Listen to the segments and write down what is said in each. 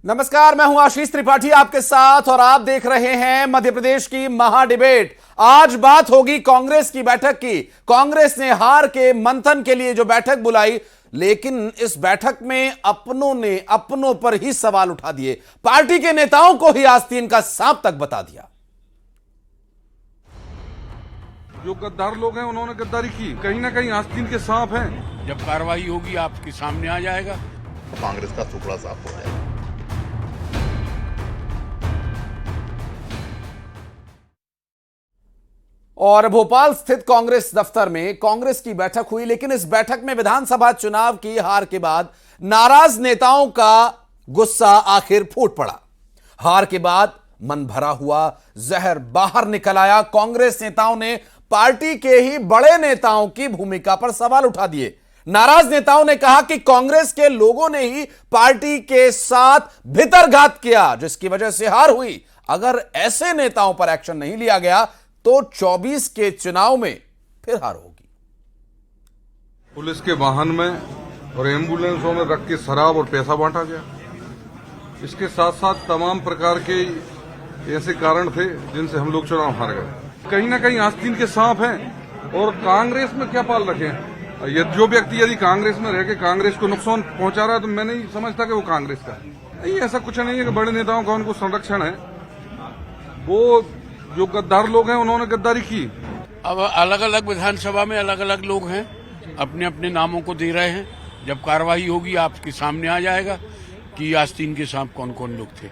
नमस्कार, मैं हूं आशीष त्रिपाठी आपके साथ और आप देख रहे हैं मध्य प्रदेश की महा डिबेट। आज बात होगी कांग्रेस की बैठक की। कांग्रेस ने हार के मंथन के लिए जो बैठक बुलाई, लेकिन इस बैठक में अपनों ने अपनों पर ही सवाल उठा दिए। पार्टी के नेताओं को ही आस्तीन का सांप तक बता दिया। जो गद्दार लोग हैं उन्होंने गद्दारी की, कहीं ना कहीं आस्तीन के सांप हैं। जब कार्रवाई होगी आपके सामने आ जाएगा। कांग्रेस का टुकड़ा साफ हो जाएगा। और भोपाल स्थित कांग्रेस दफ्तर में कांग्रेस की बैठक हुई, लेकिन इस बैठक में विधानसभा चुनाव की हार के बाद नाराज नेताओं का गुस्सा आखिर फूट पड़ा। हार के बाद मन भरा हुआ, जहर बाहर निकल आया। कांग्रेस नेताओं ने पार्टी के ही बड़े नेताओं की भूमिका पर सवाल उठा दिए। नाराज नेताओं ने कहा कि कांग्रेस के लोगों ने ही पार्टी के साथ भितरघात किया, जिसकी वजह से हार हुई। अगर ऐसे नेताओं पर एक्शन नहीं लिया गया तो 24 के चुनाव में फिर हार होगी। पुलिस के वाहन में और एम्बुलेंसों में रख के शराब और पैसा बांटा गया। इसके साथ साथ तमाम प्रकार के ऐसे कारण थे जिनसे हम लोग चुनाव हार गए। कहीं ना कहीं आस्तीन के सांप हैं और कांग्रेस में क्या पाल रखे हैं। जो व्यक्ति यदि कांग्रेस में रह के कांग्रेस को नुकसान पहुंचा रहा है तो मैं नहीं समझता कि वो कांग्रेस का नहीं। ऐसा कुछ नहीं है कि बड़े नेताओं का उनको संरक्षण है। वो जो गद्दार लोग हैं उन्होंने गद्दारी की। अब अलग अलग विधानसभा में अलग अलग लोग हैं, अपने अपने नामों को दे रहे हैं। जब कार्रवाई होगी आपके सामने आ जाएगा कि आस्तीन के सांप कौन कौन लोग थे।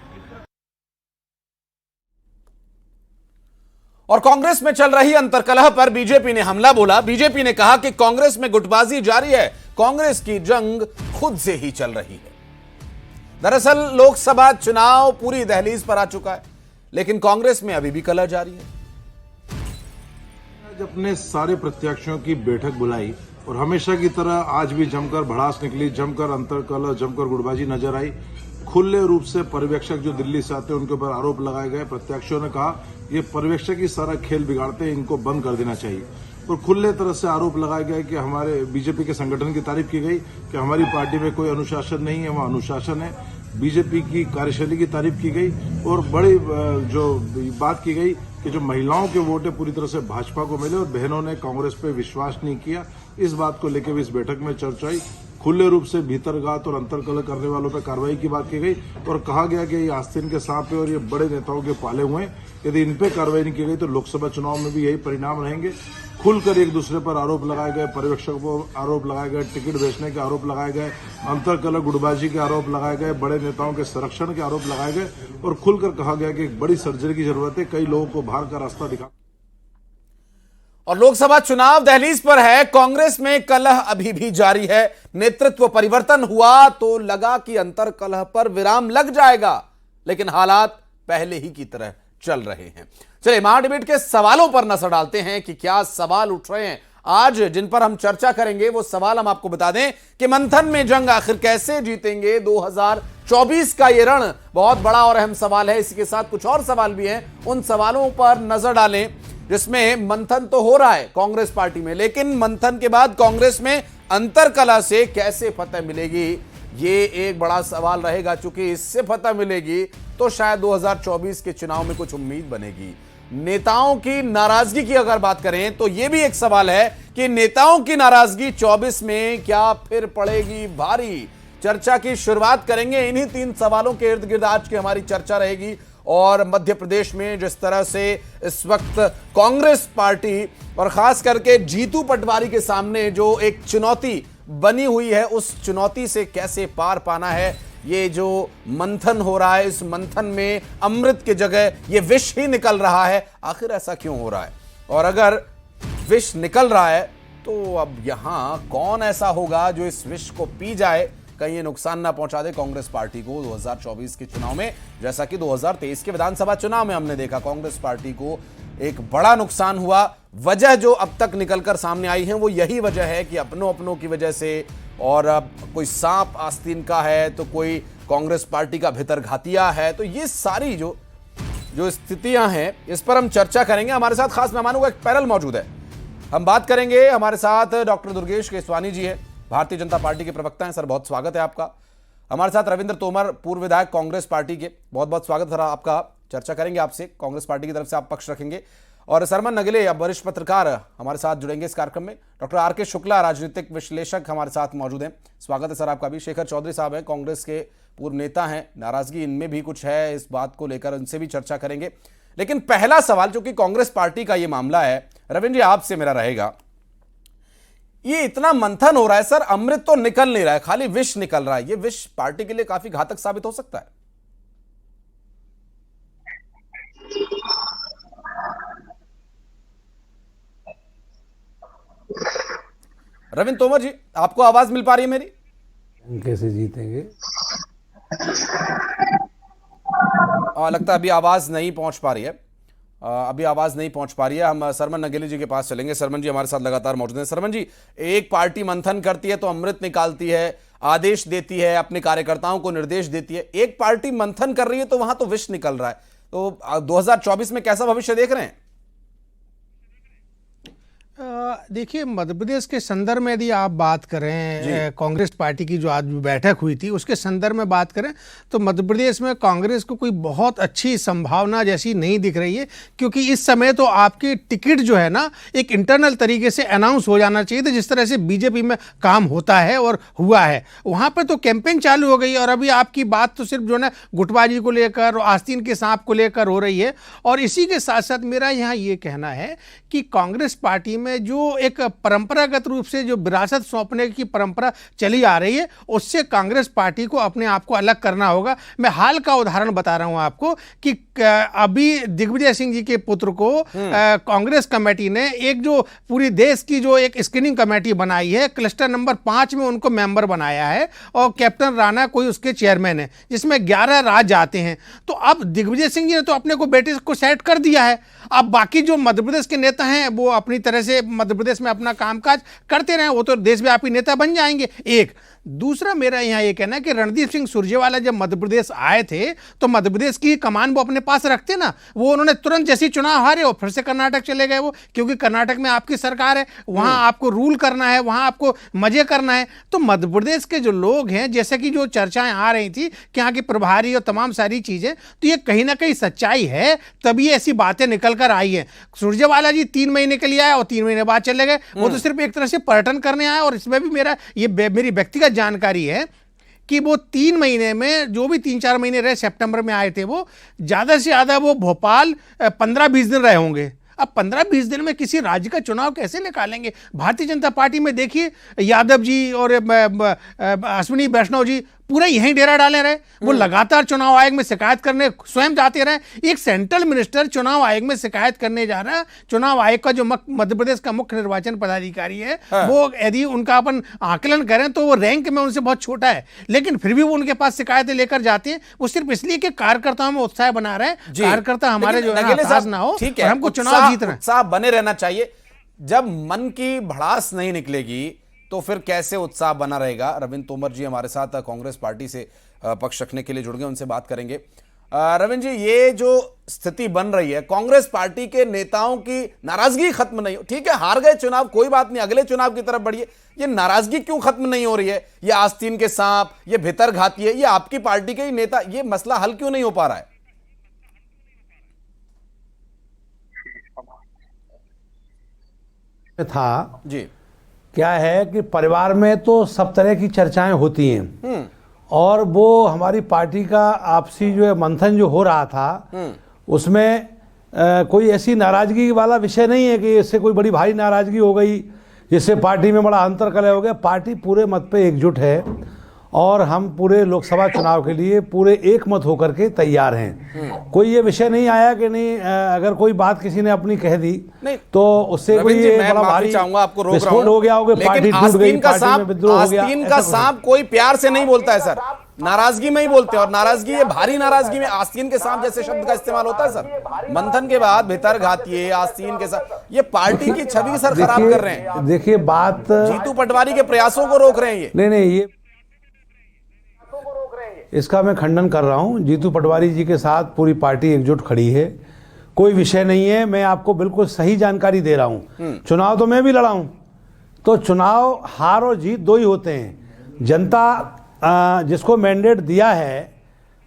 और कांग्रेस में चल रही अंतर्कलह पर बीजेपी ने हमला बोला। बीजेपी ने कहा कि कांग्रेस में गुटबाजी जारी है, कांग्रेस की जंग खुद से ही चल रही है। दरअसल लोकसभा चुनाव पूरी दहलीज पर आ चुका है, लेकिन कांग्रेस में अभी भी कलह जारी है। आज अपने सारे प्रत्याशियों की बैठक बुलाई और हमेशा की तरह आज भी जमकर भड़ास निकली, जमकर अंतरकलह, जमकर गुटबाजी नजर आई। खुले रूप से पर्यवेक्षक जो दिल्ली से आते हैं उनके ऊपर आरोप लगाए गए। प्रत्याशियों ने कहा ये पर्यवेक्षक ही सारा खेल बिगाड़ते हैं, इनको बंद कर देना चाहिए। और खुले तरह से आरोप लगाए गए कि हमारे बीजेपी के संगठन की तारीफ की गई कि हमारी पार्टी में कोई अनुशासन नहीं है, वहां अनुशासन है। बीजेपी की कार्यशैली की तारीफ की गई और बड़ी जो बात की गई कि जो महिलाओं के वोट है पूरी तरह से भाजपा को मिले और बहनों ने कांग्रेस पे विश्वास नहीं किया। इस बात को लेकर भी इस बैठक में चर्चा हुई। खुले रूप से भीतरघात और अंतरकलह करने वालों पर कार्रवाई की बात की गई और कहा गया कि ये आस्तीन के सांप है और ये बड़े नेताओं के पाले हुए हैं। यदि इन पे कार्रवाई नहीं की गई तो लोकसभा चुनाव में भी यही परिणाम रहेंगे। खुलकर एक दूसरे पर आरोप लगाए गए, पर्यवेक्षकों पर आरोप लगाए गए, टिकट बेचने के आरोप लगाए गए, अंतरकलह गुटबाजी के आरोप लगाए गए, बड़े नेताओं के संरक्षण के आरोप लगाए गए और खुलकर कहा गया कि एक बड़ी सर्जरी की जरूरत है, कई लोगों को बाहर का रास्ता दिखा। और लोकसभा चुनाव दहलीज पर है, कांग्रेस में कलह अभी भी जारी है। नेतृत्व परिवर्तन हुआ तो लगा कि अंतरकलह पर विराम लग जाएगा, लेकिन हालात पहले ही की तरह चल रहे हैं। चलिए महाडिबेट के सवालों पर नजर डालते हैं कि क्या सवाल उठ रहे हैं आज, जिन पर हम चर्चा करेंगे। वो सवाल हम आपको बता दें कि मंथन में जंग आखिर कैसे जीतेंगे। 2024 का ये रण बहुत बड़ा और अहम सवाल है। इसी के साथ कुछ और सवाल भी हैं, उन सवालों पर नजर डालें जिसमें मंथन तो हो रहा है कांग्रेस पार्टी में, लेकिन मंथन के बाद कांग्रेस में अंतरकलह से कैसे फतह मिलेगी, ये एक बड़ा सवाल रहेगा। चूंकि इससे फतह मिलेगी तो शायद 2024 के चुनाव में कुछ उम्मीद बनेगी। नेताओं की नाराजगी की अगर बात करें तो यह भी एक सवाल है कि नेताओं की नाराजगी 24 में क्या फिर पड़ेगी भारी। चर्चा की शुरुआत करेंगे इन्हीं 3 सवालों के इर्द गिर्द आज की हमारी चर्चा रहेगी। और मध्य प्रदेश में जिस तरह से इस वक्त कांग्रेस पार्टी और खास करके जीतू पटवारी के सामने जो एक चुनौती बनी हुई है, उस चुनौती से कैसे पार पाना है। ये जो मंथन हो रहा है, इस मंथन में अमृत की जगह ये विष ही निकल रहा है, आखिर ऐसा क्यों हो रहा है। और अगर विष निकल रहा है तो अब यहां कौन ऐसा होगा जो इस विष को पी जाए, कहीं ये नुकसान ना पहुंचा दे कांग्रेस पार्टी को 2024 के चुनाव में। जैसा कि 2023 के विधानसभा चुनाव में हमने देखा कांग्रेस पार्टी को एक बड़ा नुकसान हुआ। वजह जो अब तक निकलकर सामने आई है वो यही वजह है कि अपनों की वजह से, और अब कोई सांप आस्तीन का है तो कोई कांग्रेस पार्टी का भितरघातिया है। तो ये सारी जो स्थितियां हैं इस पर हम चर्चा करेंगे। हमारे साथ खास मेहमानों का एक पैनल मौजूद है, हम बात करेंगे। हमारे साथ डॉक्टर दुर्गेश केसवानी जी है, भारतीय जनता पार्टी के प्रवक्ता हैं। सर बहुत स्वागत है आपका। हमारे साथ रविंद्र तोमर, पूर्व विधायक कांग्रेस पार्टी के। बहुत बहुत स्वागत है आपका। चर्चा करेंगे आपसे, कांग्रेस पार्टी की तरफ से आप पक्ष रखेंगे। और सरमन नगले, अब वरिष्ठ पत्रकार, हमारे साथ जुड़ेंगे इस कार्यक्रम में। Doctor R K. शुक्ला, राजनीतिक विश्लेषक, हमारे साथ मौजूद हैं। स्वागत है सर आपका भी। शेखर चौधरी साहब हैं, कांग्रेस के पूर्व नेता हैं। नाराजगी इनमें भी कुछ है, इस बात को लेकर उनसे भी चर्चा करेंगे। लेकिन पहला सवाल, जो कि कांग्रेस पार्टी का ये मामला है, रविंद्र जी आपसे मेरा रहेगा। ये इतना मंथन हो रहा है सर, अमृत तो निकल नहीं रहा है, खाली विष निकल रहा है। ये विष पार्टी के लिए काफी घातक साबित हो सकता है। रविंद्र तोमर जी, आपको आवाज मिल पा रही है मेरी? कैसे जीतेंगे? लगता है अभी आवाज नहीं पहुंच पा रही है। अभी आवाज नहीं पहुंच पा रही है। हम सरमन नगेली जी के पास चलेंगे। सरमन जी हमारे साथ लगातार मौजूद हैं। सरमन जी, एक पार्टी मंथन करती है तो अमृत निकालती है, आदेश देती है, अपने कार्यकर्ताओं को निर्देश देती है। एक पार्टी मंथन कर रही है तो वहां तो विष निकल रहा है। तो 2024 में कैसा भविष्य देख रहे हैं? देखिए, मध्य प्रदेश के संदर्भ में यदि आप बात करें, कांग्रेस पार्टी की जो आज बैठक हुई थी उसके संदर्भ में बात करें तो मध्य प्रदेश में कांग्रेस को कोई बहुत अच्छी संभावना जैसी नहीं दिख रही है। क्योंकि इस समय तो आपकी टिकट जो है ना, एक इंटरनल तरीके से अनाउंस हो जाना चाहिए था, जिस तरह से बीजेपी में काम होता है और हुआ है। वहाँ पर तो कैंपेन चालू हो गई और अभी आपकी बात तो सिर्फ जो है गुटबाजी को लेकर और आस्तीन के सांप को लेकर हो रही है। और इसी के साथ साथ मेरा यहाँ ये कहना है कि कांग्रेस पार्टी में जो एक परंपरागत रूप से जो विरासत सौंपने की परंपरा चली आ रही है, उससे कांग्रेस पार्टी को अपने आप को अलग करना होगा। मैं हाल का उदाहरण बता रहा हूं आपको कि अभी दिग्विजय सिंह जी के पुत्र को कांग्रेस कमेटी ने एक जो पूरी देश की जो एक स्क्रीनिंग कमेटी बनाई है, क्लस्टर नंबर 5 में उनको मेंबर बनाया है और कैप्टन राणा कोई उसके चेयरमैन है, जिसमें 11 राज्य आते हैं। तो अब दिग्विजय सिंह जी ने तो अपने को बेटे को सेट कर दिया है। अब बाकी जो मध्य प्रदेश के नेता हैं वो अपनी तरह से मध्य प्रदेश में अपना कामकाज करते रहे, वो तो देशव्यापी नेता बन जाएंगे। एक दूसरा मेरा यहाँ ये कहना है कि रणदीप सिंह सुरजेवाला जब मध्य प्रदेश आए थे तो मध्य प्रदेश की कमान वो अपने पास रखते ना। वो उन्होंने तुरंत जैसे चुनाव हारे और फिर से कर्नाटक चले गए वो, क्योंकि कर्नाटक में आपकी सरकार है, वहां आपको रूल करना है, वहां आपको मजे करना है। तो मध्य प्रदेश के जो लोग हैं, जैसे कि जो चर्चाएं आ रही थी कि यहाँ की प्रभारी और तमाम सारी चीजें, तो ये कहीं ना कहीं सच्चाई है, तभी ऐसी बातें निकल कर आई है। सुरजेवाला जी 3 महीने के लिए आए और 3 महीने बाद चले गए। वो तो सिर्फ एक तरह से पर्यटन करने आए। और इसमें भी मेरी व्यक्तिगत जानकारी है कि वो 3 महीने में जो भी 3-4 महीने रहे, सितंबर में आए थे, वो ज्यादा से ज्यादा वो भोपाल 15-20 दिन रहे होंगे। अब 15-20 दिन में किसी राज्य का चुनाव कैसे निकालेंगे? भारतीय जनता पार्टी में देखिए, यादव जी और अश्विनी वैष्णव जी पूरा यहीं डेरा डाले रहे। वो लगातार चुनाव आयोग में शिकायत करने स्वयं जाते रहे। एक सेंट्रल मिनिस्टर चुनाव आयोग में शिकायत करने जा रहा है। चुनाव आयोग का जो मध्य प्रदेश का मुख्य निर्वाचन पदाधिकारी है, वो यदि उनका अपन आकलन करें तो वो रैंक में उनसे बहुत छोटा है, लेकिन फिर भी वो उनके पास शिकायतें लेकर जाते हैं। वो सिर्फ इसलिए कि कार्यकर्ताओं में उत्साह बना रहे, कार्यकर्ता हमारे जो है ना हो, और हमको चुनाव जीतना, उत्साह बने रहना चाहिए। जब मन की भड़ास नहीं निकलेगी तो फिर कैसे उत्साह बना रहेगा? रविंद्र तोमर जी हमारे साथ कांग्रेस पार्टी से पक्ष रखने के लिए जुड़ गए, उनसे बात करेंगे। रविंद्र जी, ये जो स्थिति बन रही है, कांग्रेस पार्टी के नेताओं की नाराजगी खत्म नहीं हो, ठीक है हार गए चुनाव, कोई बात नहीं, अगले चुनाव की तरफ बढ़िए, ये नाराजगी क्यों खत्म नहीं हो रही है? ये आस्तीन के सांप, ये भितर घाती है, ये आपकी पार्टी के ही नेता, ये मसला हल क्यों नहीं हो पा रहा है? था जी, क्या है कि परिवार में तो सब तरह की चर्चाएं होती हैं, और वो हमारी पार्टी का आपसी जो है मंथन जो हो रहा था, उसमें कोई ऐसी नाराजगी वाला विषय नहीं है कि इससे कोई बड़ी भारी नाराजगी हो गई जिससे पार्टी में बड़ा अंतरकलह हो गया। पार्टी पूरे मत पे एकजुट है और हम पूरे लोकसभा चुनाव के लिए पूरे एक मत होकर के तैयार हैं। कोई ये विषय नहीं आया कि नहीं, अगर कोई बात किसी ने अपनी कह दी तो उससे कोई बड़ा भारी आपको रोक विस्फोट हो गया होगा, पार्टी टूट गई, पार्टी में विद्रोह हो गया। आस्तीन का सांप कोई प्यार से नहीं बोलता है सर, नाराजगी में ही बोलते हैं। और नाराजगी, ये भारी नाराजगी में आस्तीन के सांप जैसे शब्द का इस्तेमाल होता है सर। मंथन के बाद भितर घातिए, आस्तीन के सांप, ये पार्टी की छवि सर खराब कर रहे हैं। देखिए बात जीतू पटवारी के प्रयासों को रोक रहे हैं ये। नहीं, ये इसका मैं खंडन कर रहा हूं। जीतू पटवारी जी के साथ पूरी पार्टी एकजुट खड़ी है, कोई विषय नहीं है। मैं आपको बिल्कुल सही जानकारी दे रहा हूं। चुनाव तो मैं भी लड़ा हूं, तो चुनाव हार और जीत दो ही होते हैं। जनता जिसको मैंडेट दिया है,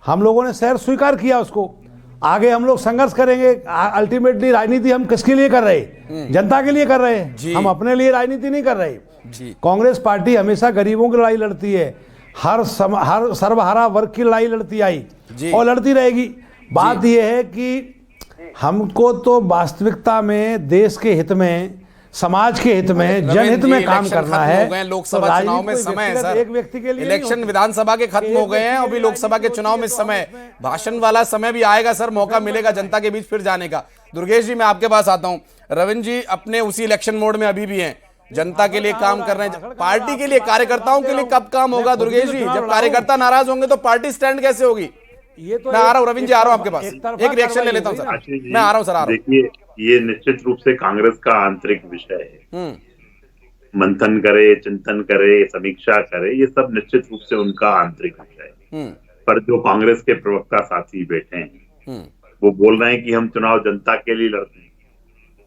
हम लोगों ने शहर स्वीकार किया उसको। आगे हम लोग संघर्ष करेंगे। अल्टीमेटली राजनीति हम किसके लिए कर रहे हैं? जनता के लिए कर रहे हैं। हम अपने लिए राजनीति नहीं कर रहे। कांग्रेस पार्टी हमेशा गरीबों की लड़ाई लड़ती है, हर सर्वहारा वर्ग की लड़ाई लड़ती आई और लड़ती रहेगी। बात यह है कि हमको तो वास्तविकता में देश के हित में, समाज के हित में, जनहित में काम करना है। लोकसभा चुनाव में समय है सर, एक व्यक्ति के लिए इलेक्शन विधानसभा के खत्म हो गए हैं, अभी लोकसभा के चुनाव में समय, भाषण वाला समय भी आएगा सर, मौका मिलेगा जनता के बीच फिर जाने का। दुर्गेश जी मैं आपके पास आता हूं। रविंद्र जी अपने उसी इलेक्शन मोड में अभी भी हैं, जनता के लिए काम कर रहे हैं, पार्टी के लिए, कार्यकर्ताओं के लिए कब काम होगा दुर्गेश जी? जब कार्यकर्ता नाराज होंगे तो पार्टी स्टैंड कैसे होगी? ये तो मैं आ रहा हूं रविंद्र जी, आ रहा हूं आपके पास, एक रिएक्शन ले लेता हूं सर। मैं आ रहा हूं सर, आ रहा हूं। देखिए, ये निश्चित रूप से कांग्रेस का आंतरिक विषय है। मंथन करे, चिंतन करे, समीक्षा करे, ये सब निश्चित रूप से उनका आंतरिक विषय है। पर जो कांग्रेस के प्रवक्ता साथी बैठे हैं वो बोल रहे हैं कि हम चुनाव जनता के लिए लड़ते हैं,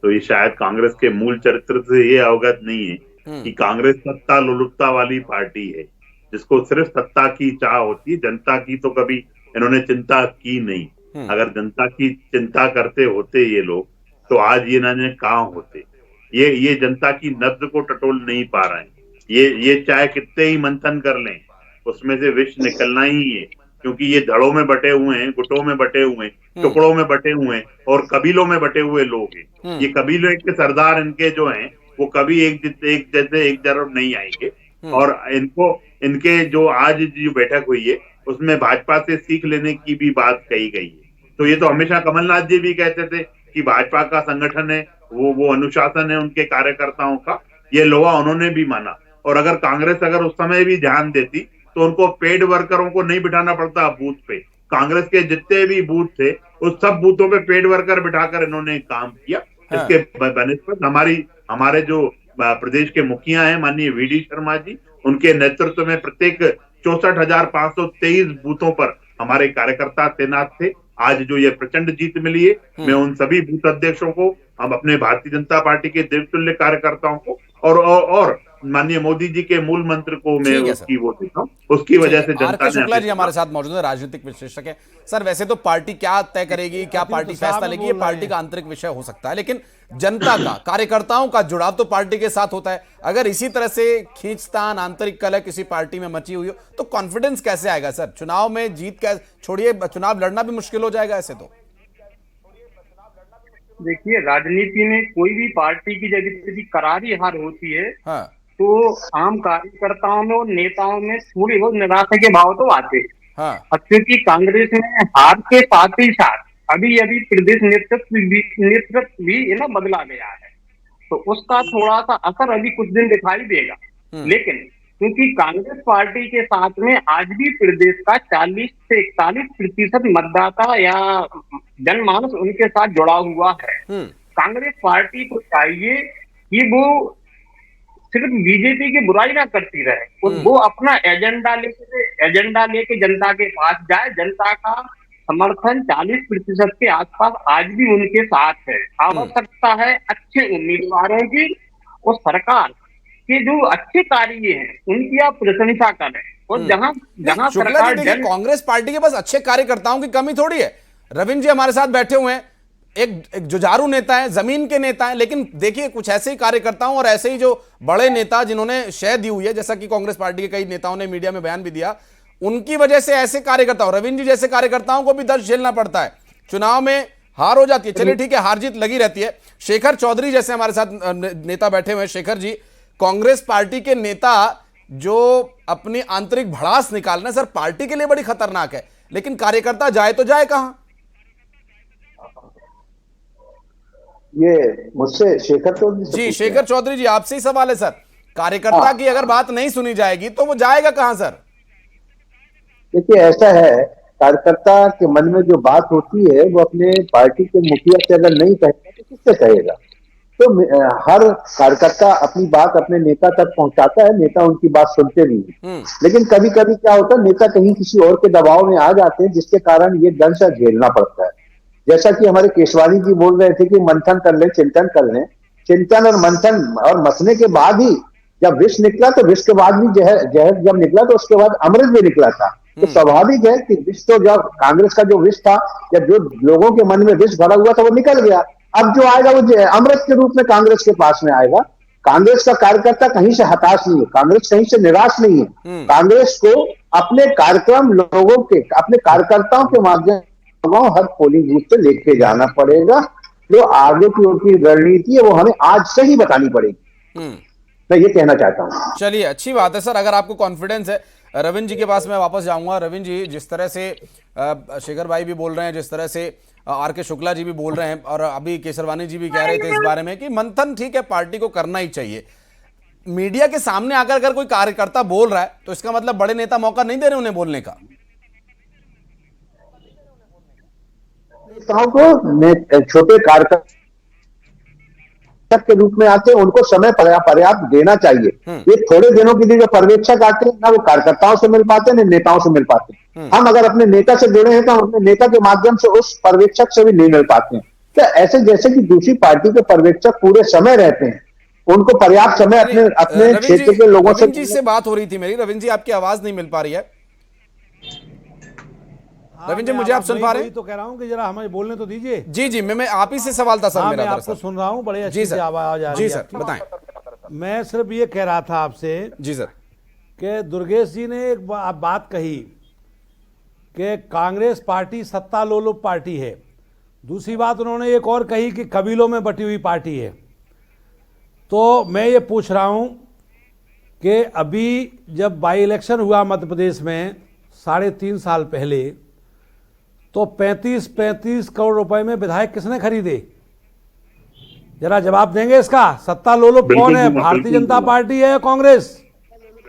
तो ये शायद कांग्रेस के मूल चरित्र से ये अवगत नहीं है कि कांग्रेस सत्ता लोलुपता वाली पार्टी है, जिसको सिर्फ सत्ता की चाह होती है, जनता की तो कभी इन्होंने चिंता की नहीं। अगर जनता की चिंता करते होते ये लोग तो आज ये इन्होंने कहाँ होते। ये जनता की नब्ज को टटोल नहीं पा रहे हैं। ये चाहे कितने ही मंथन कर लें, उसमें से विष निकलना ही है, क्योंकि ये धड़ों में बटे हुए हैं, गुटों में बटे हुए हैं, टुकड़ों में बटे हुए हैं और कबीलों में बटे हुए लोग हैं। ये कबीलों के सरदार इनके जो हैं वो कभी एक जैसे एक तरफ नहीं आएंगे। और इनके जो आज जो बैठक हुई है उसमें भाजपा से सीख लेने की भी बात कही गई है। तो ये तो हमेशा कमलनाथ जी भी कहते थे कि भाजपा का संगठन है, वो अनुशासन है उनके कार्यकर्ताओं का, ये लोहा उन्होंने भी माना। और अगर कांग्रेस उस समय भी ध्यान देती तो उनको पेड वर्करों को नहीं बिठाना पड़ता बूथ पे। कांग्रेस के जितने भी बूथ थे उस सब बूथों पे पेड वर्कर बिठाकर इन्होंने काम किया। इसके बनिस्बत हमारे जो प्रदेश के मुखिया हैं माननीय वीडी शर्मा जी, उनके नेतृत्व में प्रत्येक 64,523 बूथों पर हमारे कार्यकर्ता तैनात थे। आज जो ये प्रचंड जीत मिली है, मैं उन सभी बूथ अध्यक्षों को, हम अपने भारतीय जनता पार्टी के देवतुल्य कार्यकर्ताओं को और माननीय मोदी जी के मूल मंत्र को मैं उसकी वो देता हूँ, उसकी वजह से जनता ने। शुक्ला जी हमारे साथ मौजूद है, राजनीतिक विश्लेषक है। सर वैसे तो पार्टी क्या तय करेगी, क्या पार्टी फैसला लेगी, ये पार्टी का आंतरिक विषय हो सकता है, लेकिन जनता का, कार्यकर्ताओं का जुड़ाव तो पार्टी के साथ होता है। अगर इसी तरह से खींचतान, आंतरिक कलह किसी पार्टी में मची हुई हो तो कॉन्फिडेंस कैसे आएगा सर? चुनाव में जीत कैसे, छोड़िए चुनाव लड़ना भी मुश्किल हो जाएगा ऐसे तो। देखिए, राजनीति में कोई भी पार्टी की जब यदि करारी हार होती है तो आम कार्यकर्ताओं में और नेताओं में थोड़ी बहुत निराशा के भाव तो आते हैं। क्योंकि कांग्रेस में हार के साथ ही साथ अभी प्रदेश नेतृत्व भी ना बदला गया है, तो उसका थोड़ा सा असर अभी कुछ दिन दिखाई देगा। लेकिन क्योंकि कांग्रेस पार्टी के साथ में आज भी प्रदेश का 40 से 41% मतदाता या जनमानस उनके साथ जुड़ा हुआ है। कांग्रेस पार्टी को चाहिए कि वो सिर्फ बीजेपी की बुराई ना करती रहे, वो अपना एजेंडा लेके जनता के पास जाए। जनता का समर्थन 40% के आसपास आज भी उनके साथ है। आवश्यकता है अच्छे उम्मीदवारों की, और सरकार के जो अच्छे कार्य हैं उनकी आप प्रशंसा करें। और जहां सरकार, कांग्रेस पार्टी के पास अच्छे कार्यकर्ताओं की कमी थोड़ी है। रविंद्र जी हमारे साथ बैठे हुए हैं, एक जुझारू नेता है, जमीन के नेता है, लेकिन देखिए कुछ ऐसे ही कार्यकर्ताओं और ऐसे ही जो बड़े नेता जिन्होंने शह दी हुई है, जैसा कि कांग्रेस पार्टी के कई नेताओं ने मीडिया में बयान भी दिया, उनकी वजह से ऐसे कार्यकर्ताओं, रविंद्र जी जैसे कार्यकर्ताओं को भी दर्द झेलना पड़ता है। चुनाव में हार हो जाती है, चलिए ठीक है, हार जीत लगी रहती है। शेखर चौधरी जैसे हमारे साथ नेता बैठे हुए हैं। शेखर जी, कांग्रेस पार्टी के नेता जो अपनी आंतरिक भड़ास निकालना सर पार्टी के लिए बड़ी खतरनाक है, लेकिन कार्यकर्ता जाए तो जाए कहां? ये मुझसे शेखर चौधरी जी, शेखर चौधरी जी आपसे ही सवाल है सर। कार्यकर्ता की अगर बात नहीं सुनी जाएगी तो वो जाएगा कहां सर? देखिए, ऐसा है, कार्यकर्ता के मन में जो बात होती है वो अपने पार्टी के मुखिया से अगर नहीं कहेगा तो किससे कहेगा? तो हर कार्यकर्ता अपनी बात अपने नेता तक पहुंचाता है, नेता उनकी बात सुनते भी हैं। लेकिन कभी कभी क्या होता है, नेता कहीं किसी और के दबाव में आ जाते हैं, जिसके कारण ये दर्द से झेलना पड़ता है। जैसा कि हमारे केशवानी जी बोल रहे थे कि मंथन कर लें, चिंतन कर लें। चिंतन और मंथन और मथने के बाद ही जब विष निकला तो विष के बाद भी जहर जब निकला तो उसके बाद अमृत भी निकला था। तो स्वाभाविक है कि विष तो जब कांग्रेस का जो विष था, जब जो लोगों के मन में विष भरा हुआ था वो निकल गया। अब जो आएगा वो अमृत के रूप में कांग्रेस के पास में आएगा। कांग्रेस का कार्यकर्ता कहीं से हताश नहीं है, कांग्रेस कहीं से निराश नहीं है। कांग्रेस को अपने कार्यक्रम लोगों के, अपने कार्यकर्ताओं के माध्यम से हर पोलिंग बूथ पे लेके जाना पड़ेगा। जो आगे की ओर की रणनीति है वो हमें आज से ही बतानी पड़ेगी, मैं ये कहना चाहता हूँ। चलिए, अच्छी बात है सर, अगर आपको कॉन्फिडेंस है। रविंद्र जी के पास मैं वापस जाऊंगा। रविंद्र जी, जिस तरह से शेखर भाई भी बोल रहे हैं, जिस तरह से आर.के. शुक्ला जी भी बोल रहे हैं, और अभी केसरवानी जी भी कह रहे थे इस बारे में कि मंथन ठीक है, पार्टी को करना ही चाहिए। मीडिया के सामने आकर अगर कोई कार्यकर्ता बोल रहा है तो इसका मतलब बड़े नेता मौका नहीं दे रहे उन्हें बोलने का। नेताओं को छोटे कार्यकर्ता के रूप में आते हैं, उनको समय पर्याप्त देना चाहिए। ये थोड़े दिनों के लिए जो पर्यवेक्षक आते हैं ना, वो कार्यकर्ताओं से मिल पाते हैं, ना नेताओं से मिल पाते हैं। हम अगर अपने नेता से जुड़े हैं तो हम अपने नेता के माध्यम से उस पर्यवेक्षक से भी नहीं मिल पाते हैं। तो ऐसे जैसे कि दूसरी पार्टी के पर्यवेक्षक पूरे समय रहते हैं, उनको पर्याप्त समय अपने क्षेत्र के लोगों से बात हो रही थी मेरी। रविंद्र जी, आपकी आवाज नहीं मिल पा रही है। रविंद्र जी, मुझे आप सुन पा रहे हैं? तो कह रहा हूं कि जरा हमें बोलने तो दीजिए। जी जी, मैं आप ही से सवाल था सर मेरा। मैं आपको सुन रहा हूं, बड़े अच्छी से आवाज आ रही है। जी सर, बताएं। मैं सिर्फ ये कह रहा था आपसे, जी सर, कि दुर्गेश जी ने एक बात कही कि कांग्रेस पार्टी सत्ता लोलुप पार्टी है। दूसरी बात उन्होंने एक और कही कि कबीलों में बटी हुई पार्टी है। तो मैं ये पूछ रहा हूं कि अभी जब बाई इलेक्शन हुआ मध्य प्रदेश में 3.5 साल पहले, तो 35 करोड़ रुपए में विधायक किसने खरीदे? जरा जवाब देंगे इसका। सत्ता लोलुप कौन है, भारतीय जनता पार्टी है या कांग्रेस?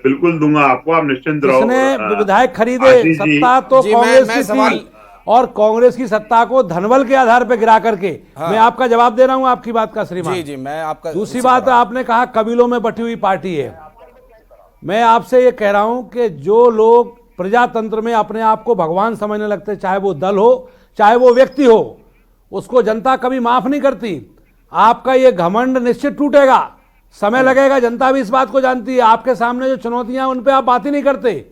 बिल्कुल दूंगा आपको, आप निश्चिंत रहो। किसने विधायक खरीदे? सत्ता तो कांग्रेस की थी, और कांग्रेस की सत्ता को धनबल के आधार पर गिरा करके। मैं आपका जवाब दे रहा हूं आपकी बात का श्रीमान। जी जी, मैं आपका। दूसरी बात, आपने कहा कबीलों में बटी हुई पार्टी है। मैं आपसे ये कह रहा हूं कि जो लोग प्रजातंत्र में अपने आप को भगवान समझने लगते, चाहे वो दल हो चाहे वो व्यक्ति हो, उसको जनता कभी माफ नहीं करती। आपका ये घमंड निश्चित टूटेगा, समय लगेगा, जनता भी इस बात को जानती है। आपके सामने जो चुनौतियां, उन पे आप बात ही नहीं करते।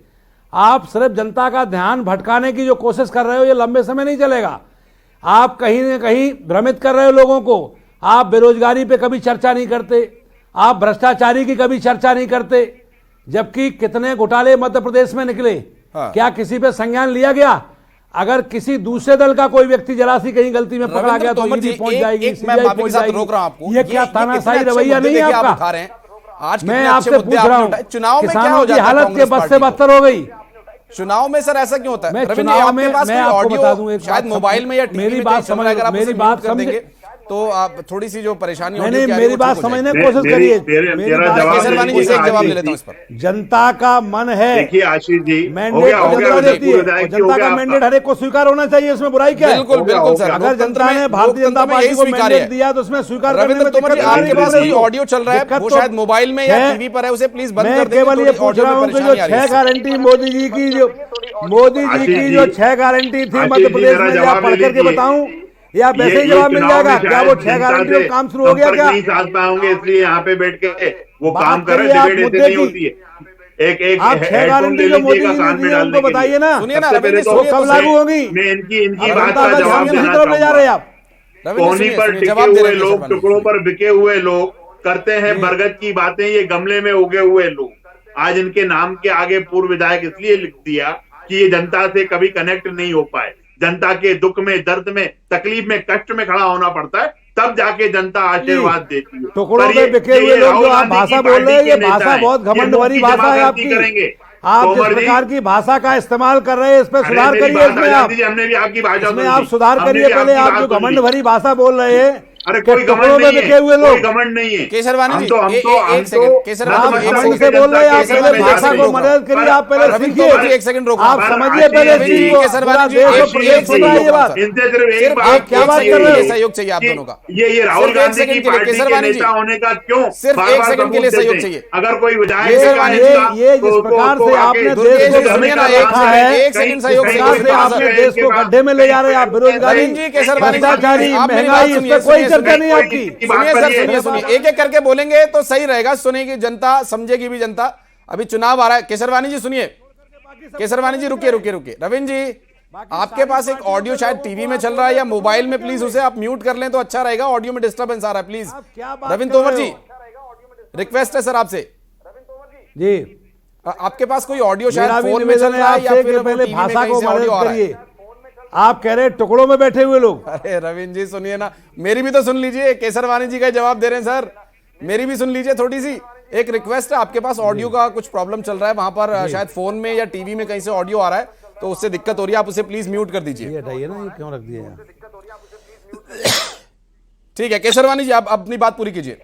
आप सिर्फ जनता का ध्यान भटकाने की जो कोशिश कर रहे हो, ये लंबे समय नहीं चलेगा। आप कहीं न कहीं भ्रमित कर रहे हो लोगों को। आप बेरोजगारी पे कभी चर्चा नहीं करते, आप भ्रष्टाचारी की कभी चर्चा नहीं करते, जबकि कितने घोटाले मध्य प्रदेश में निकले। क्या किसी पे संज्ञान लिया गया? अगर किसी दूसरे दल का कोई व्यक्ति जरा सी कहीं गलती में पकड़ा गया तो ईडी पहुंच जाएगी, सीबीआई पहुंच जाएगी। ये क्या तानाशाही रवैया नहीं है आपका? आज मैं आपसे पूछ रहा हूँ, चुनाव में किसानों की हालत के बद से बदतर हो गई। चुनाव में सर ऐसा क्यों होता है? मैं चुनाव में, मैं आपको बता दूं, शायद मोबाइल में या मेरी बात समझ, मेरी बात समझ, तो आप थोड़ी सी जो परेशानी होगी, मेरी बात समझने की कोशिश करिए। केसरवानी जी से एक जवाब ले लेता हूं इस पर। जनता का मन है, देखिए आशीष जी, मैंडेट जनता देती है, जनता का मैंडेट हर एक को स्वीकार होना चाहिए, इसमें बुराई क्या है? बिल्कुल बिल्कुल सर, अगर जनता ने भारतीय जनता पार्टी को मैंडेट दिया तो उसमें स्वीकार करने में दिक्कत नहीं। आपके पास कोई ऑडियो चल रहा है, वो शायद मोबाइल में या टीवी पर है, उसे प्लीज बंद कर दीजिए। केवल ये पूछ रहा हूँ कि जो 6 गारंटी मोदी जी की जो 6 गारंटी थी मध्य प्रदेश में, या पढ़ करके बताऊं या वैसे ही जवाब मिल जाएगा? क्या वो 6 गारंटी का काम शुरू हो गया क्या? नहीं साथ पाओगे, इसलिए यहाँ पे बैठ के वो काम कर रहे, डिबेट ऐसे नहीं होती है। एक आप 6 गारंटी जो मोदी जी ने दी है उनको बताइए ना, वो कब लागू होगी? मैं इनकी बात का जवाब देना चाहूंगा। कोहनी पर टिके हुए लोग, टुकड़ों पर बिके हुए लोग करते हैं बरगद की बातें, ये गमले में उगे हुए लोग। आज इनके नाम के आगे पूर्व विधायक इसलिए लिख दिया कि ये जनता से कभी कनेक्ट नहीं हो पाए। जनता के दुख में, दर्द में, तकलीफ में, कष्ट में खड़ा होना पड़ता है, तब जाके जनता आशीर्वाद देती है। टुकड़ों में बिके हुए लोग जो आप भाषा बोल रहे हैं, ये भाषा बहुत घमंड भरी भाषा है आपकी। आप जिस प्रकार की भाषा का इस्तेमाल कर रहे हैं, इस पर सुधार करिए। इसमें हमने भी आपकी भाषा, इसमें आप सुधार करिए। पहले आप जो घमंड भरी भाषा बोल रहे हैं, अरे कोई घमंड नहीं है, कोई घमंड नहीं है। केसरवानी जी, एक सेकंड से बोल रहे हैं, आप पहले भाषा को मदद करिए, आप पहले सीखिए, एक सेकंड रोको, आप समझिए पहले चीज को। केसरवानी जी, ये बात इनसे सिर्फ एक बात, क्या बात कर रहे हो? सहयोग चाहिए आप दोनों का। ये राहुल गांधी की पार्टी के नेता होने का क्यों सिर्फ 1 सेकंड के लिए सहयोग चाहिए? अगर कोई विधायक ये जिस प्रकार से आपने देश को घमंड में रखा है, 1 सेकंड सहयोग से आपने देश को गड्ढे में ले जा रहे हैं। आप बेरोजगारी, भ्रष्टाचारी, महंगाई, इस पर कोई चर्चा नहीं आपकी। सुनिए सर, सुनिए सुनिए, एक एक करके बोलेंगे तो सही रहेगा, सुनेगी जनता, समझेगी भी जनता। अभी चुनाव आ रहा है। केसरवानी जी सुनिए, केसरवानी जी रुकिए रुकिए रुकिए। रविंद्र जी, आपके पास एक ऑडियो शायद टीवी में चल रहा है या मोबाइल में, प्लीज उसे आप म्यूट कर लें तो अच्छा रहेगा, ऑडियो में डिस्टर्बेंस आ रहा है प्लीज। रविंद्र तोमर जी, रिक्वेस्ट है सर आपसे जी, आपके पास कोई ऑडियो शायद फोन में निवेदन चल है रहा है या आपसे फिर कि पहले टीवी में भाषा कहीं को से ऑडियो मदद आ रहा है? करिए। आप कह रहे टुकड़ों में बैठे हुए लोग। अरे रविंद्र जी सुनिए ना, मेरी भी तो सुन लीजिए। केसरवानी जी का जवाब दे रहे हैं सर, मेरी भी सुन लीजिए थोड़ी सी। एक रिक्वेस्ट है, आपके पास ऑडियो का कुछ प्रॉब्लम चल रहा है वहां पर, शायद फोन में या टीवी में कहीं से ऑडियो आ रहा है तो उससे दिक्कत हो रही है, आप उसे प्लीज म्यूट कर दीजिए। ये हटाइए ना, ये क्यों रख दिया यार? ठीक है केसरवानी जी, आप अपनी बात पूरी कीजिए।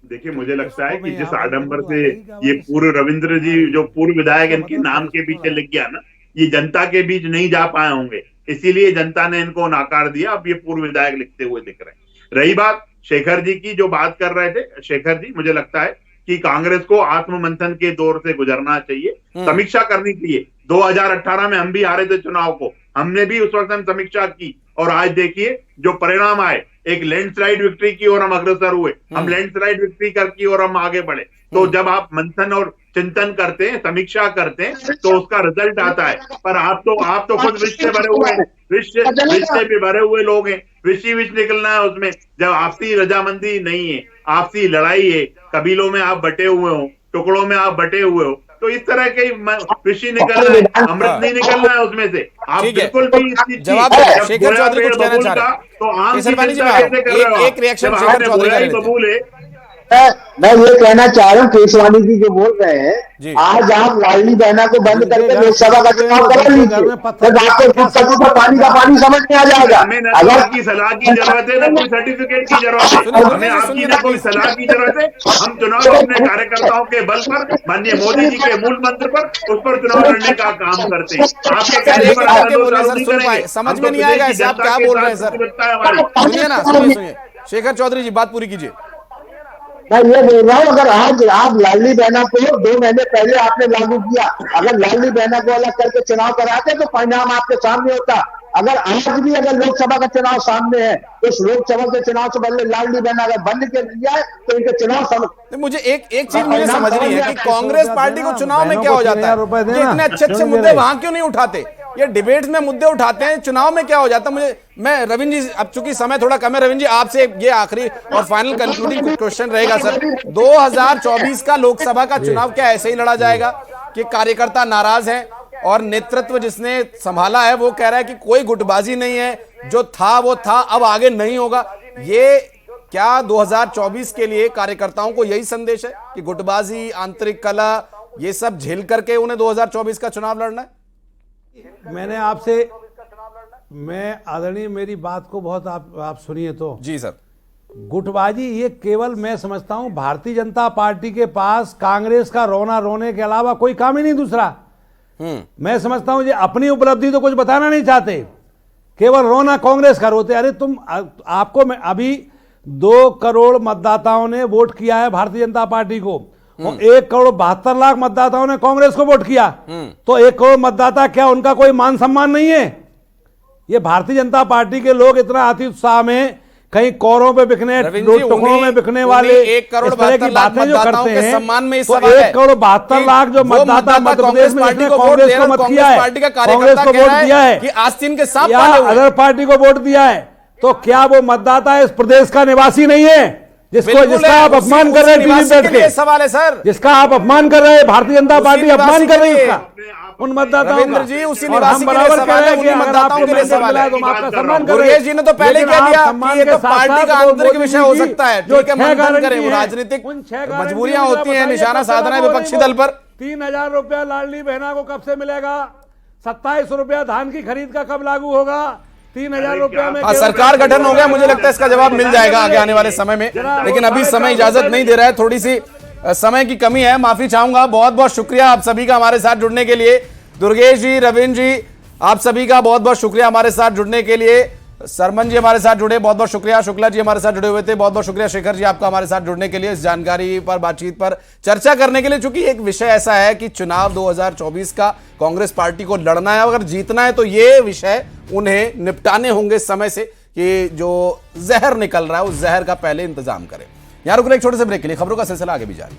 देखिए, मुझे लगता है कि जिस आडंबर से ये पूर्व रविंद्र जी जो पूर्व विधायक इनके नाम के पीछे लिख गया ना, ये जनता के बीच नहीं जा पाए होंगे, इसीलिए जनता ने इनको नकार दिया। अब ये पूर्व विधायक लिखते हुए दिख रहे हैं। रही बात शेखर जी की, जो बात कर रहे थे शेखर जी, मुझे लगता है कि कांग्रेस को आत्ममंथन के दौर से गुजरना चाहिए, समीक्षा करनी चाहिए। 2018 में हम भी हारे थे चुनाव को, हमने भी उस वक्त हम समीक्षा की, और आज देखिए जो परिणाम आए, एक लैंडस्लाइड विक्ट्री की ओर हम अग्रसर हुए, हम लैंडस्लाइड विक्ट्री की ओर हम आगे बढ़े। तो जब आप मंथन और चिंतन करते हैं, समीक्षा करते हैं, तो उसका रिजल्ट आता है। पर आप तो खुद विष से भरे हुए हैं, विष से भी भरे हुए लोग हैं, विष निकलना है उसमें। जब आपसी रजामंदी नहीं है, आपसी लड़ाई है, कबीलों में आप बटे हुए हो, टुकड़ों में आप बटे हुए हो, तो इस तरह के विषय निकलना है, अमृत नहीं निकलना है उसमें से। आप बिल्कुल भी जवाब शेखर चौधरी कुछ कहना चाह रहे हैं तो आम एक रिएक्शन शेखर चौधरी का बबूल है। मैं ये कहना चाह रहा हूँ, केसवानी जी जो बोल रहे हैं, आज आप लाडली बहना को बंद करके लोकसभा का चुनाव करा लीजिए, जब आपको पानी का पानी समझ में आ जाएगा। अगर की सलाह की जरूरत है, ना कोई सर्टिफिकेट की जरूरत है, हमें आपकी ना कोई सलाह की जरूरत है। हम चुनाव अपने कार्यकर्ताओं के बल पर, माननीय मोदी जी के मूल मंत्र पर, उस पर चुनाव लड़ने का काम करते हैं। आपके कहने पर समझ में नहीं आएगा ऐसे आप क्या बोल रहे हैं सर। सुनिए ना, सुनिए शेखर चौधरी जी, बात पूरी कीजिए। मैं ये बोल रहा हूँ, अगर आज आप लाडली बहना को 2 महीने पहले आपने लागू किया, अगर लाडली बहना को अलग करके चुनाव कराते तो परिणाम आपके सामने होता। अगर आज भी अगर लोकसभा का चुनाव सामने है, तो उस लोकसभा के चुनाव से पहले लाडली बहना अगर बंद कर दिया है तो इनके चुनाव मुझे एक चीज मुझे समझनी है कि कांग्रेस पार्टी को चुनाव में क्या हो जाता है, इतने अच्छे मुद्दे वहां क्यों नहीं उठाते? ये डिबेट्स में मुद्दे उठाते हैं, चुनाव में क्या हो जाता है? मैं रविंद्र जी, अब चूंकि समय थोड़ा कम है, रविंद्र जी आपसे ये आखिरी और फाइनल कंक्लूडिंग क्वेश्चन रहेगा सर। 2024 का लोकसभा का चुनाव क्या ऐसे ही लड़ा जाएगा कि कार्यकर्ता नाराज हैं और नेतृत्व जिसने संभाला है वो कह रहा है कि कोई गुटबाजी नहीं है, जो था वो था, अब आगे नहीं होगा? ये क्या 2024 के लिए कार्यकर्ताओं को यही संदेश है कि गुटबाजी, आंतरिक कलह, ये सब झेल करके उन्हें 2024 का चुनाव लड़ना है? मैंने आपसे, मैं आदरणीय, मेरी बात को बहुत आप सुनिए तो। जी सर। गुटबाजी ये केवल, मैं समझता हूं भारतीय जनता पार्टी के पास कांग्रेस का रोना रोने के अलावा कोई काम ही नहीं दूसरा। मैं समझता हूं ये अपनी उपलब्धि तो कुछ बताना नहीं चाहते, केवल रोना कांग्रेस का रोते। अरे तुम, आपको मैं अभी 2 करोड़ मतदाताओं ने वोट किया है भारतीय जनता पार्टी को, और 1 करोड़ 72 लाख मतदाताओं ने कांग्रेस को वोट किया। तो 1 करोड़ मतदाता, क्या उनका कोई मान सम्मान नहीं है? ये भारतीय जनता पार्टी के लोग इतना अति उत्साह में कहीं कौरों पे बिकने, टुकड़ों में बिकने वाले 1 करोड़ इस तरह की बातें जो करते हैं, सम्मान में तो 1 करोड़ 72 लाख जो मतदाता मध्य प्रदेश में कांग्रेस को मत किया है, कांग्रेस को वोट दिया है, कि आस्तीन के साथ या अदर पार्टी को वोट दिया है, तो क्या वो मतदाता इस प्रदेश का निवासी नहीं है? जिसका आप अपमान कर रहे हैं टीवी बैठ के, सवाल है सर, जिसका आप अपमान कर रहे हैं, भारतीय जनता पार्टी अपमान कर रही है उसका, उन मतदाताओं का। जी उसी निवासी के लिए सवाल है, उन्हीं मतदाताओं के लिए सवाल है। तुम आपका सम्मान कर गुरगेश जी ने तो पहले कह दिया कि ये तो पार्टी का आंतरिक विषय हो सकता है, ठीक है, मंथन करें, वो राजनीतिक मजबूरियां होती हैं, निशाना साधना है विपक्षी दल पर। 3000 रुपया लाडली बहना को कब से मिलेगा? 27 रुपया धान की खरीद का कब लागू होगा? 3000 रुपया में सरकार गठन हो गया, मुझे लगता है इसका जवाब मिल जाएगा आगे आने वाले समय में, लेकिन अभी समय इजाजत नहीं दे रहा है, थोड़ी सी समय की कमी है, माफी चाहूंगा। बहुत बहुत शुक्रिया आप सभी का हमारे साथ जुड़ने के लिए। दुर्गेश जी, रविंद्र जी, आप सभी का बहुत बहुत शुक्रिया हमारे साथ जुड़ने के लिए। सरमन जी हमारे साथ जुड़े, बहुत बहुत शुक्रिया। शुक्ला जी हमारे साथ जुड़े हुए थे, बहुत बहुत शुक्रिया। शेखर जी आपका हमारे साथ जुड़ने के लिए, इस जानकारी पर, बातचीत पर चर्चा करने के लिए। चूंकि एक विषय ऐसा है कि चुनाव 2024 का कांग्रेस पार्टी को लड़ना है, अगर जीतना है तो ये विषय उन्हें निपटाने होंगे समय से, कि जो जहर निकल रहा है उस जहर का पहले इंतजाम करें। यहां रुकने एक छोटे से ब्रेक के लिए, खबरों का सिलसिला आगे भी जारी।